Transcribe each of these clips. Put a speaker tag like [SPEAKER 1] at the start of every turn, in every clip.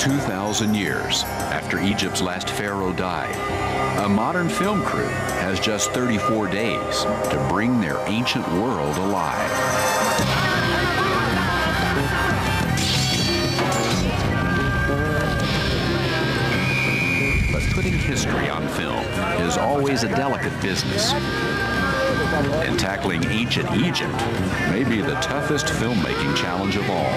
[SPEAKER 1] 2,000 years after Egypt's last pharaoh died, a modern film crew has just 34 days to bring their ancient world alive. But putting history on film is always a delicate business. And tackling ancient Egypt may be the toughest filmmaking challenge of all.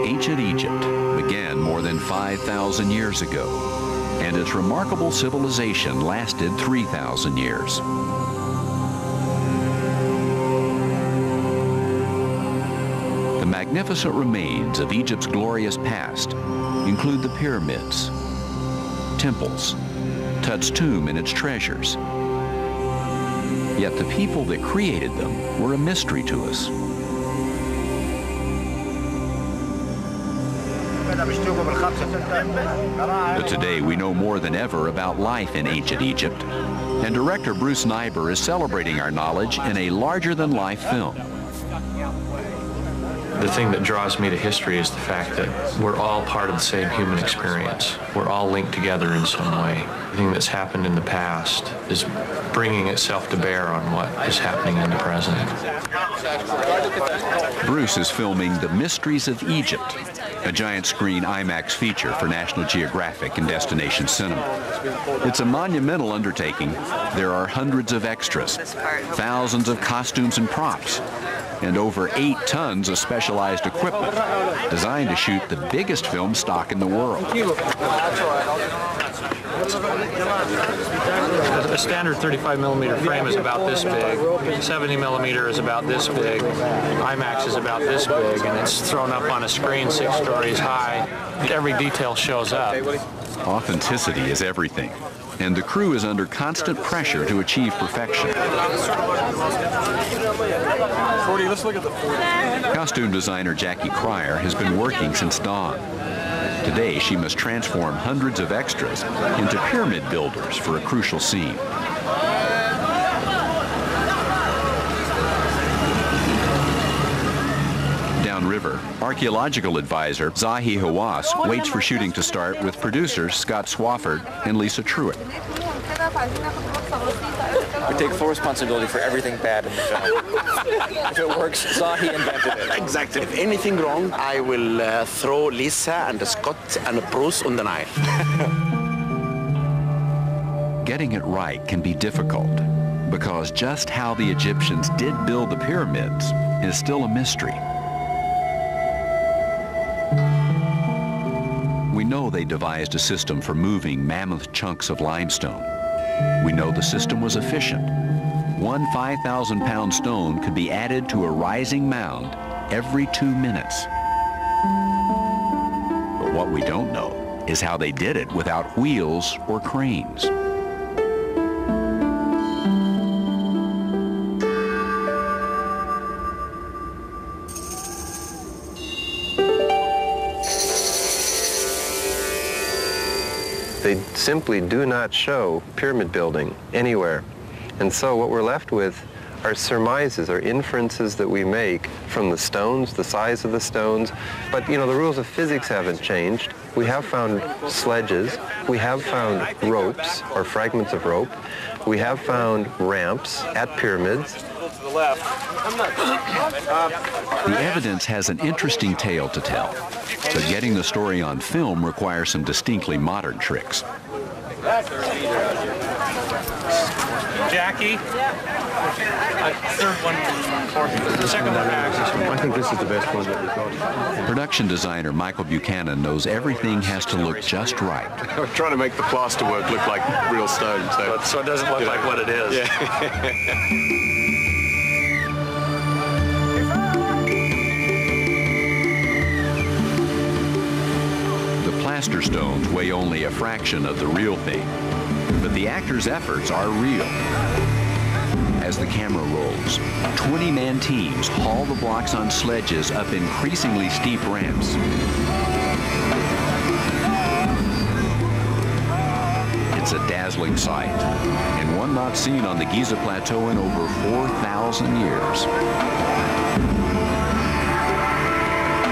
[SPEAKER 1] Ancient Egypt began more than 5,000 years ago, and its remarkable civilization lasted 3,000 years. The magnificent remains of Egypt's glorious past include the pyramids, temples, Tut's tomb and its treasures. Yet the people that created them were a mystery to us. But today we know more than ever about life in ancient Egypt, and director Bruce Neiber is celebrating our knowledge in a larger-than-life film.
[SPEAKER 2] The thing that draws me to history is the fact that we're all part of the same human experience. We're all linked together in some way. Everything that's happened in the past is bringing itself to bear on what is happening in the present.
[SPEAKER 1] Bruce is filming The Mysteries of Egypt, a giant screen IMAX feature for National Geographic and Destination Cinema. It's a monumental undertaking. There are hundreds of extras, thousands of costumes and props, and over 8 tons of specialized equipment designed to shoot the biggest film stock in the world.
[SPEAKER 2] A standard 35mm frame is about this big, 70mm is about this big, IMAX is about this big, and it's thrown up on a screen 6 stories high. Every detail shows up.
[SPEAKER 1] Authenticity is everything, and the crew is under constant pressure to achieve perfection.
[SPEAKER 3] 40, let's look at the 40.
[SPEAKER 1] Costume designer Jackie Cryer has been working since dawn. Today, she must transform hundreds of extras into pyramid builders for a crucial scene. Downriver, archaeological advisor Zahi Hawass waits for shooting to start with producers Scott Swafford and Lisa Truitt.
[SPEAKER 4] We take full responsibility for everything bad in the film. If it works, Zahi invented it.
[SPEAKER 5] Exactly. If anything wrong, I will throw Lisa and Scott and Bruce on the knife.
[SPEAKER 1] Getting it right can be difficult, because just how the Egyptians did build the pyramids is still a mystery. We know they devised a system for moving mammoth chunks of limestone. We know the system was efficient. One 5,000-pound stone could be added to a rising mound every 2 minutes. But what we don't know is how they did it without wheels or cranes.
[SPEAKER 6] They simply do not show pyramid building anywhere. And so what we're left with are surmises or inferences that we make from the stones, the size of the stones. But, you know, the rules of physics haven't changed. We have found sledges. We have found ropes or fragments of rope. We have found ramps at pyramids.
[SPEAKER 1] The evidence has an interesting tale to tell, but getting the story on film requires some distinctly modern tricks.
[SPEAKER 2] Jackie? Third one, fourth. The second one axis.
[SPEAKER 3] I think this is the best one that we've got.
[SPEAKER 1] Production designer Michael Buchanan knows everything has to look just right.
[SPEAKER 3] We're trying to make the plaster work look like real stone,
[SPEAKER 2] So it doesn't look like what it is.
[SPEAKER 3] Yeah.
[SPEAKER 1] The plaster stones weigh only a fraction of the real thing, but the actors' efforts are real. As the camera rolls, 20-man teams haul the blocks on sledges up increasingly steep ramps. It's a dazzling sight, and one not seen on the Giza Plateau in over 4,000 years.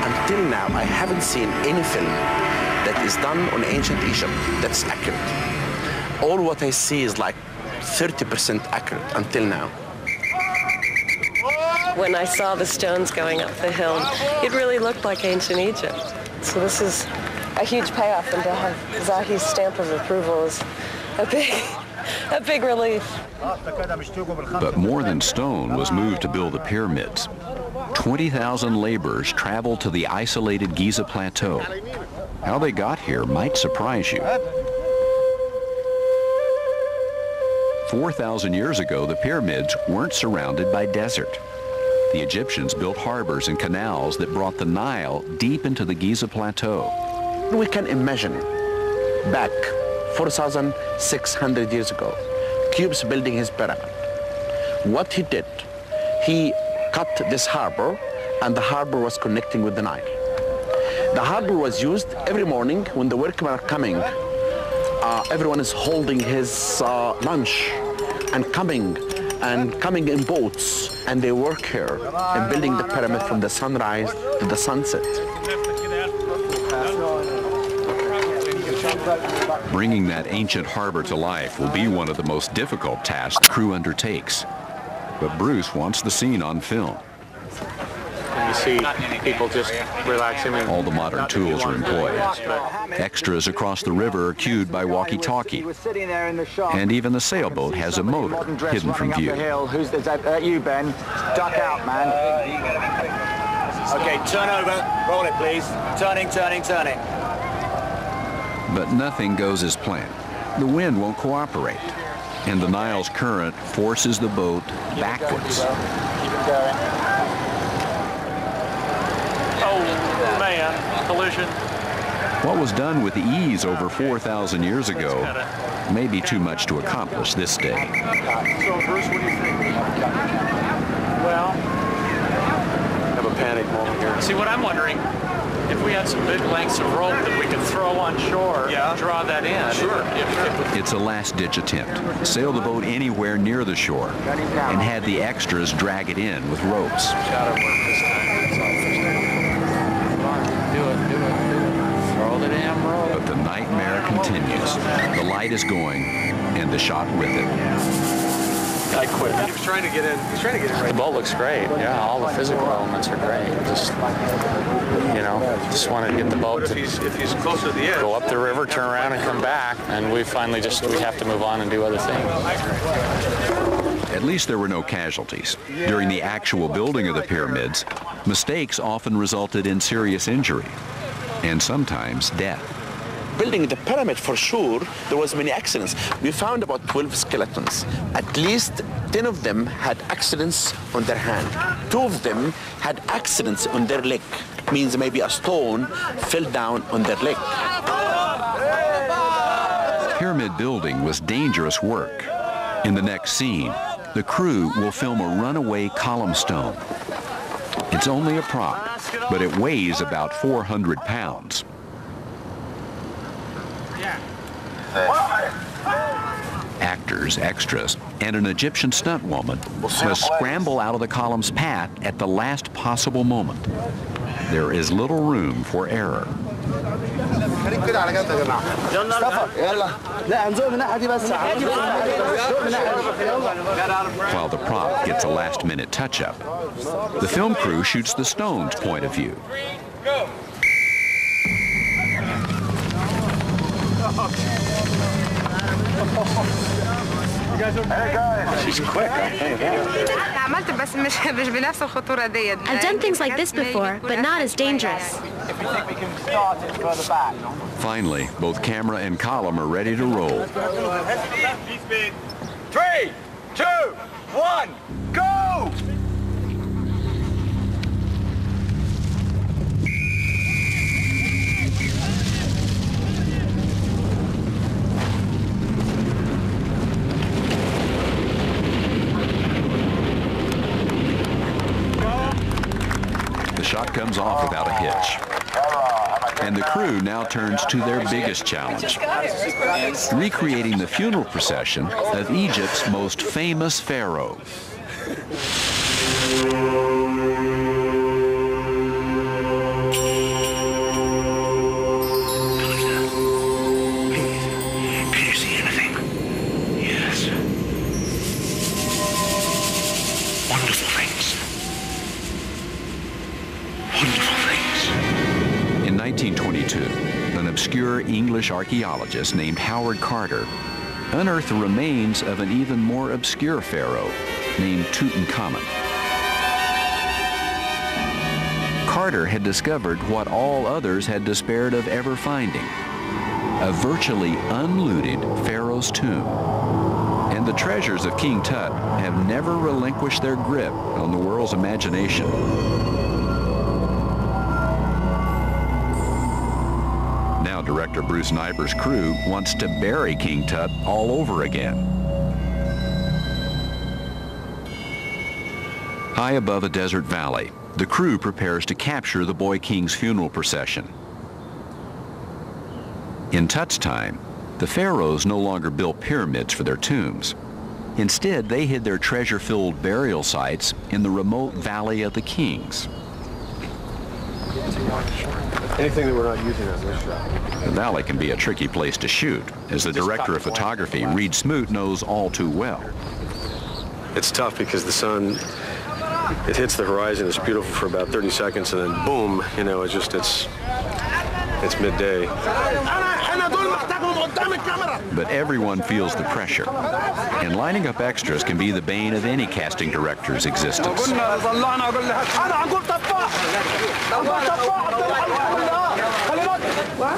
[SPEAKER 5] Until now, I haven't seen any film that is done on ancient Egypt that's accurate. All what I see is like 30% accurate until now.
[SPEAKER 7] When I saw the stones going up the hill, it really looked like ancient Egypt. So this is a huge payoff, and to have Zahi's stamp of approval is a big relief.
[SPEAKER 1] But more than stone was moved to build the pyramids. 20,000 laborers traveled to the isolated Giza Plateau. How they got here might surprise you. 4,000 years ago, the pyramids weren't surrounded by desert. The Egyptians built harbors and canals that brought the Nile deep into the Giza Plateau.
[SPEAKER 5] We can imagine back 4,600 years ago, Cubes building his pyramid. What he did, he cut this harbor, and the harbor was connecting with the Nile. The harbor was used every morning when the workmen are coming. Everyone is holding his lunch and coming in boats, and they work here and building the pyramid from the sunrise to the sunset.
[SPEAKER 1] Bringing that ancient harbor to life will be one of the most difficult tasks the crew undertakes. But Bruce wants the scene on film.
[SPEAKER 2] You see people just relaxing.
[SPEAKER 1] All the modern tools are employed. Extras across the river are cued by walkie-talkie. And even the sailboat has a motor hidden from view.
[SPEAKER 8] Who's that? You, Ben. Duck out, man. Okay, turn over. Roll it, please. Turning.
[SPEAKER 1] But nothing goes as planned. The wind won't cooperate, and the Nile's current forces the boat backwards.
[SPEAKER 8] Keep it going.
[SPEAKER 2] Oh, man, collision.
[SPEAKER 1] What was done with ease over 4,000 years ago may be too much to accomplish this day.
[SPEAKER 3] So, Bruce, what do you think?
[SPEAKER 2] Well,
[SPEAKER 3] Have a panic moment here.
[SPEAKER 2] see what I'm wondering, if we had some big lengths of rope that we could throw on shore, draw that in. Sure.
[SPEAKER 1] It's a last-ditch attempt. Sail the boat anywhere near the shore and had the extras drag it in with ropes.
[SPEAKER 2] Gotta work this time. That's all. Do it. Throw the damn rope.
[SPEAKER 1] But the nightmare continues. The light is going, and the shot with it.
[SPEAKER 3] I quit. He was trying to get in. He's trying to get in right.
[SPEAKER 2] The boat looks great. Yeah, all the physical elements are great. Just wanted to get the boat
[SPEAKER 3] But if he's closer to the edge.
[SPEAKER 2] go up the river, turn around, and come back. And we finally we have to move on and do other things.
[SPEAKER 1] At least there were no casualties. During the actual building of the pyramids, mistakes often resulted in serious injury, and sometimes death.
[SPEAKER 5] Building the pyramid, for sure, there was many accidents. We found about 12 skeletons. At least 10 of them had accidents on their hand. 2 of them had accidents on their leg. Means maybe a stone fell down on their leg.
[SPEAKER 1] Pyramid building was dangerous work. In the next scene, the crew will film a runaway column stone. It's only a prop, but it weighs about 400 pounds. Actors, extras, and an Egyptian stunt woman must scramble out of the column's path at the last possible moment. There is little room for error. While the prop gets a last-minute touch-up, the film crew shoots the stone's point of view.
[SPEAKER 2] She's quick, I think.
[SPEAKER 9] I've done things like this before, but not as dangerous.
[SPEAKER 1] Finally, both camera and column are ready to roll.
[SPEAKER 8] 3, 2, 1, go!
[SPEAKER 1] The shot comes off without a hitch. And the crew now turns to their biggest challenge, recreating the funeral procession of Egypt's most famous pharaoh. In 1922, an obscure English archaeologist named Howard Carter unearthed the remains of an even more obscure pharaoh named Tutankhamun. Carter had discovered what all others had despaired of ever finding, a virtually unlooted pharaoh's tomb. And the treasures of King Tut have never relinquished their grip on the world's imagination. Now director Bruce Neiber's crew wants to bury King Tut all over again. High above a desert valley, the crew prepares to capture the boy king's funeral procession. In Tut's time, the pharaohs no longer built pyramids for their tombs. Instead, they hid their treasure-filled burial sites in the remote Valley of the Kings.
[SPEAKER 3] Anything that we're not using on this shot.
[SPEAKER 1] The valley can be a tricky place to shoot, as the director of photography, Reed Smoot, knows all too well.
[SPEAKER 3] It's tough because the sun, it hits the horizon, it's beautiful for about 30 seconds, and then boom, you know, it's midday.
[SPEAKER 1] But everyone feels the pressure, and lining up extras can be the bane of any casting director's existence.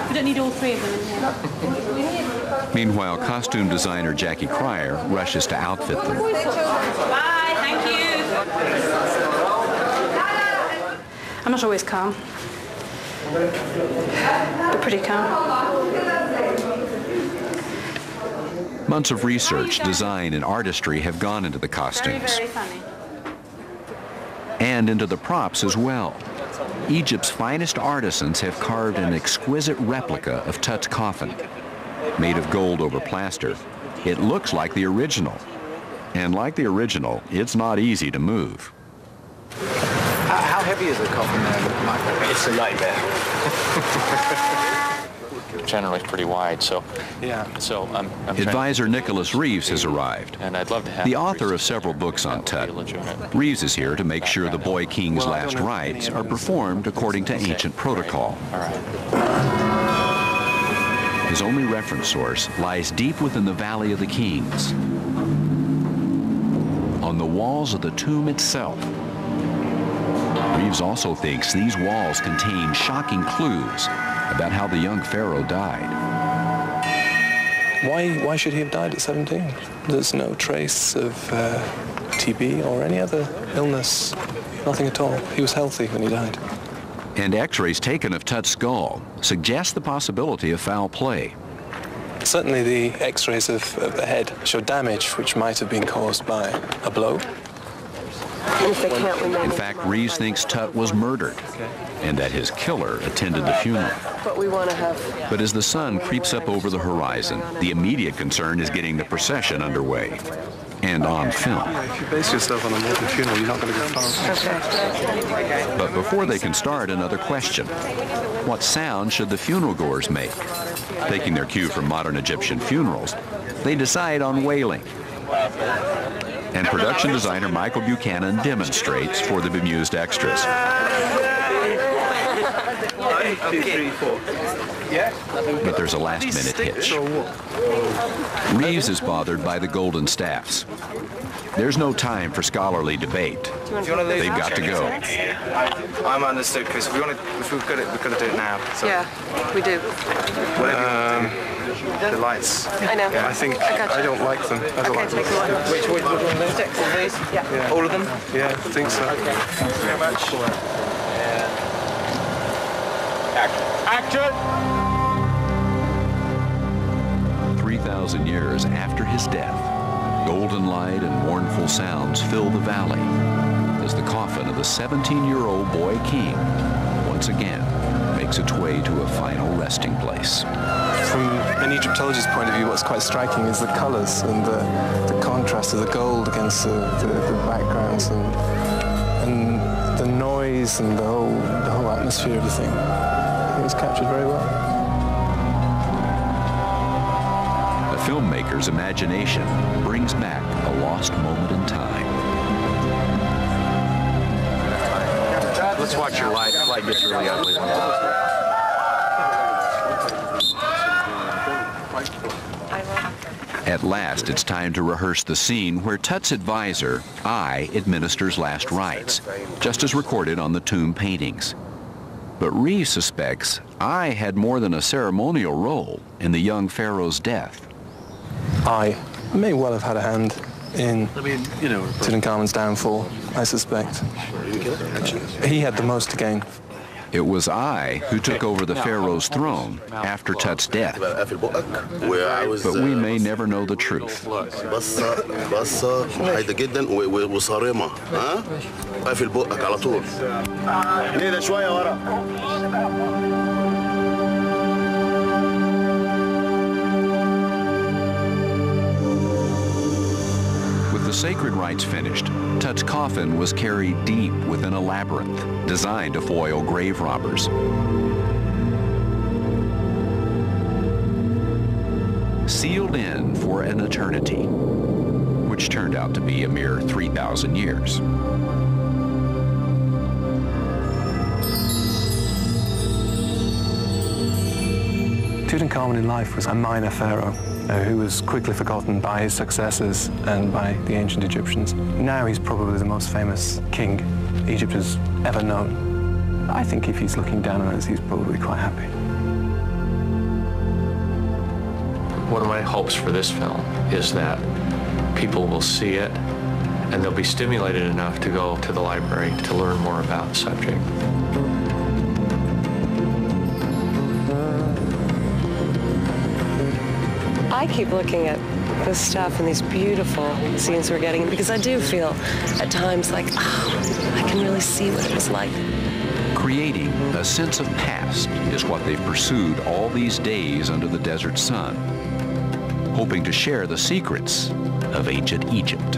[SPEAKER 9] We don't need all three of them in here.
[SPEAKER 1] Meanwhile, costume designer Jackie Cryer rushes to outfit them.
[SPEAKER 9] Bye, thank you. I'm not always calm, but pretty calm.
[SPEAKER 1] Months of research, design, and artistry have gone into the costumes.
[SPEAKER 9] Very funny.
[SPEAKER 1] And into the props as well. Egypt's finest artisans have carved an exquisite replica of Tut's coffin. Made of gold over plaster, it looks like the original. And like the original, it's not easy to move.
[SPEAKER 8] How heavy is the coffin there, Michael? It's a nightmare.
[SPEAKER 2] Generally pretty wide, so
[SPEAKER 3] Yeah.
[SPEAKER 2] so I'm
[SPEAKER 1] Advisor Nicholas Reeves has arrived.
[SPEAKER 2] and I'd love to have
[SPEAKER 1] The author of several books on Tut. Reeves is here to make sure the boy king's last rites are performed according to ancient protocol.
[SPEAKER 2] All right.
[SPEAKER 1] His only reference source lies deep within the Valley of the Kings, on the walls of the tomb itself. Reeves also thinks these walls contain shocking clues about how the young pharaoh died.
[SPEAKER 10] Why should he have died at 17? There's no trace of TB or any other illness, nothing at all. He was healthy when he died.
[SPEAKER 1] And x-rays taken of Tut's skull suggest the possibility of foul play.
[SPEAKER 10] Certainly the x-rays of the head show damage which might have been caused by a blow.
[SPEAKER 1] In fact, Reeves thinks Tut was murdered and that his killer attended the funeral.
[SPEAKER 7] But we want to have...
[SPEAKER 1] But as the sun creeps up over the horizon, the immediate concern is getting the procession underway and on film.
[SPEAKER 3] If you base yourself on a modern funeral, you're not going to go far.
[SPEAKER 7] Okay.
[SPEAKER 1] But before they can start, another question. What sound should the funeral goers make? Taking their cue from modern Egyptian funerals, they decide on wailing. And production designer Michael Buchanan demonstrates for the bemused extras.
[SPEAKER 8] 1, 2, 3, 4. Yeah?
[SPEAKER 1] But there's a last-minute hitch. Reeves is bothered by the golden staffs. There's no time for scholarly debate. They've got to go.
[SPEAKER 8] I'm understood, because if we've got it, we've got to do it now. So
[SPEAKER 7] Yeah, we do.
[SPEAKER 8] whatever you want to do. The lights.
[SPEAKER 7] I know.
[SPEAKER 3] I think I don't like them. I don't like them.
[SPEAKER 7] Take one.
[SPEAKER 8] Which one? Sticks of these?
[SPEAKER 7] Yeah.
[SPEAKER 8] All of them?
[SPEAKER 3] Yeah, I think so.
[SPEAKER 8] Thank you very much. Action!
[SPEAKER 1] 3,000 years after his death, golden light and mournful sounds fill the valley as the coffin of the 17-year-old boy king once again makes its way to a final resting place.
[SPEAKER 10] From an Egyptologist's point of view, what's quite striking is the colours and the contrast of the gold against the backgrounds and the noise and the whole atmosphere of the thing. I think it's captured very well.
[SPEAKER 1] The filmmaker's imagination brings back a lost moment in time.
[SPEAKER 2] Let's watch your light. The light gets really ugly.
[SPEAKER 1] At last, it's time to rehearse the scene where Tut's advisor, Ai, administers last rites, just as recorded on the tomb paintings. But Reeve suspects Ai had more than a ceremonial role in the young pharaoh's death.
[SPEAKER 10] Ai may well have had a hand in Tutankhamun's downfall, I suspect. He had the most to gain.
[SPEAKER 1] It was Ai who took over the pharaoh's throne after Tut's death. But we may never know the truth. With the sacred rites finished, Tut's coffin was carried deep within a labyrinth designed to foil grave robbers. Sealed in for an eternity, which turned out to be a mere 3,000 years.
[SPEAKER 10] Tutankhamun in life was a minor pharaoh who was quickly forgotten by his successors and by the ancient Egyptians. Now he's probably the most famous king Egypt has ever known. I think if he's looking down on us, he's probably quite happy.
[SPEAKER 2] One of my hopes for this film is that people will see it and they'll be stimulated enough to go to the library to learn more about the subject.
[SPEAKER 7] I keep looking at this stuff and these beautiful scenes we're getting because I do feel at times like, oh, I can really see what it was like.
[SPEAKER 1] Creating a sense of past is what they've pursued all these days under the desert sun, hoping to share the secrets of ancient Egypt.